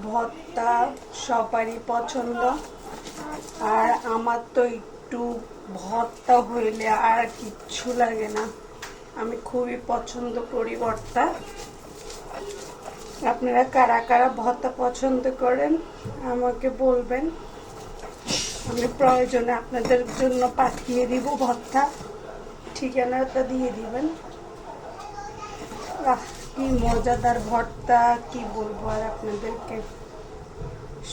ভর্তা সবারই পছন্দ, আর আমার তো একটু ভর্তা হইলে আর কিচ্ছু লাগে না। আমি খুবই পছন্দ করি ভর্তা। আপনারা কারা কারা ভর্তা পছন্দ করেন আমাকে বলবেন, আমি প্রয়োজনে আপনাদের জন্য পাঠিয়ে দিব ভর্তা, ঠিকানাটা দিয়ে দিবেন। কি মজাদার ভর্তা, কি বলবো আর আপনাদেরকে।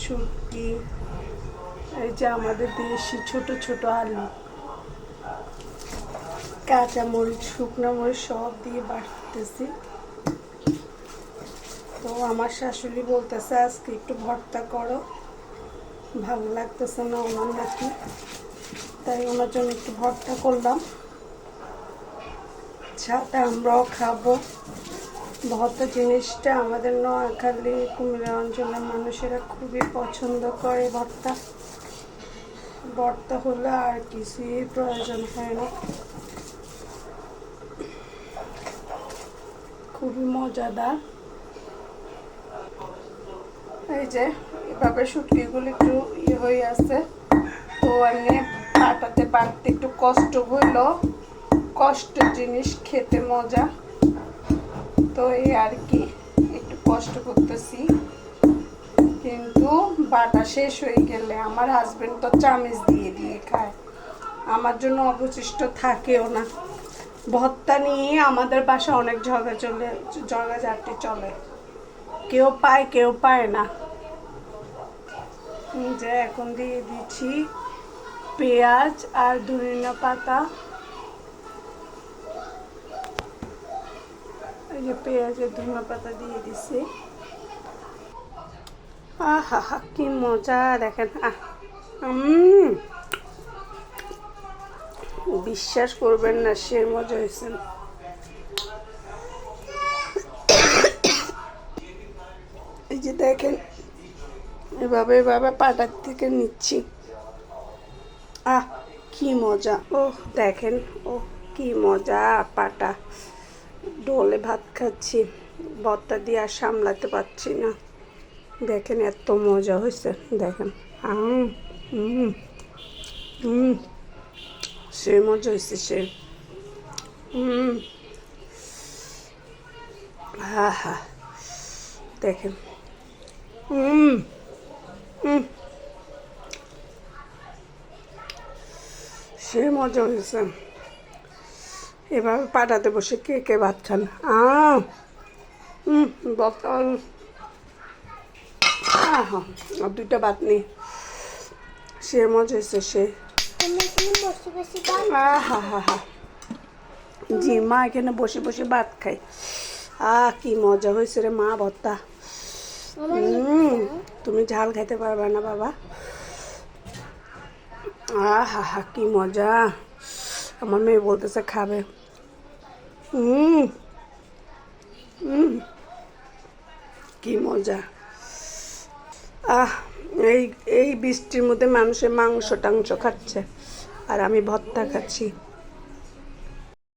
শুটকি, এই যে আমাদের দেশি ছোট ছোট আলু, কাঁচামরিচ, শুকনো মরিচ সব দিয়ে বাটতেছি। তো আমার শাশুড়ি বলতেছে আজকে একটু ভর্তা করো, ভালো লাগতেছে না ওনার নাকি, তাই ওনার জন্য একটু ভর্তা করলাম, সাথে আমরাও খাবো। ভর্তা জিনিসটা আমাদের নোয়াখালী কুমিল্লা অঞ্চলের মানুষেরা খুবই পছন্দ করে। ভর্তা হলে আর কিছুই প্রয়োজন হয় না, খুবই মজাদার। এই যে এভাবে শুটকিগুলো একটু হয়ে আছে, তো এমনি বাটতে একটু কষ্ট হইলো, কষ্টের জিনিস খেতে মজা, তো এই আর কি একটু কষ্ট করতেছি। কিন্তু বাটা শেষ হয়ে গেলে আমার হাজবেন্ড তো চামচ দিয়ে দিয়ে খায়, আমার জন্য অবশিষ্ট থাকেও না। ভর্তা নিয়ে আমাদের বাসা অনেক ঝগড়াঝাটি চলে, কেউ পায় কেউ পায় না। যে এখন দিয়ে দিচ্ছি পেঁয়াজ আর ধনিয়া পাতা, এই যে পেঁয়াজের ধনিয়া পাতা দিয়ে দিছি। আহা হা, কি মজা দেখেন। বিশ্বাস করবেন না, সে মজা হয়েছে। এই যে দেখেন এভাবে এভাবে পাটার থেকে নিচ্ছি, কি মজা। ও দেখেন, ও কি মজা, পাটা ডোলে ভাত খাচ্ছি, ভর্তা দিয়ে আর সামলাতে পারছি না। দেখেন এত মজা হয়েছে, দেখেন সে মজা হয়েছে সে। হা হা, দেখেন সে মজা হয়েছে। এভাবে পাটাতে বসে কে কে ভাত খান? বতল আর দুইটা ভাত নেই, সে মজা হয়েছে সে। হা হা হা, জি মা এখানে বসে বসে ভাত খাই। কি মজা হয়েছে রে মা ভর্তা। তুমি ঝাল খাইতে পারবে না বাবা। হা হা, কি মজা। আমার মেয়ে বলতেছে খাবে। কি মজা। এই এই বৃষ্টির মধ্যে মানুষের মাংস টাংস খাচ্ছে, আর আমি ভর্তা খাচ্ছি।